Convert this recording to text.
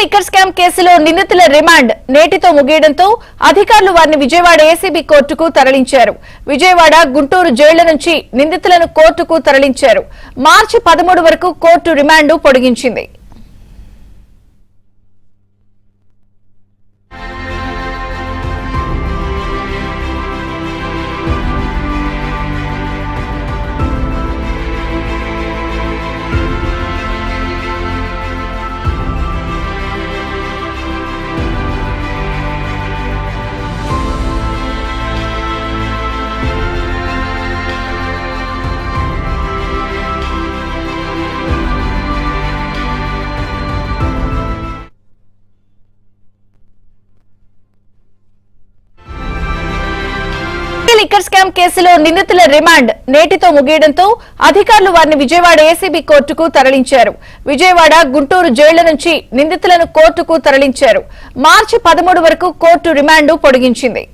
Liquor scam కేసులో నిందితుల remand నేటితో ముగియడంతో అధికారులు వారిని విజయవాడ ఏసీబీ కోర్టుకు తరలించారు. విజయవాడ, గుంటూరు జైళ్ల నుంచి నిందితులను కోర్టుకు తరలించారు. మార్చి 13 వరకు కోర్టు రిమాండ్ పొడిగించింది. లిక్కర్ స్కామ్ కేసులో నిందితుల రిమాండ్ నేటితో ముగియడంతో అధికారులు వారిని విజయవాడ ఏసీబీ కోర్టుకు తరలించారు. విజయవాడ, గుంటూరు జైళ్ల నుంచి నిందితులను కోర్టుకు తరలించారు. మార్చి 13 వరకు కోర్టు రిమాండ్ పొడిగించింది.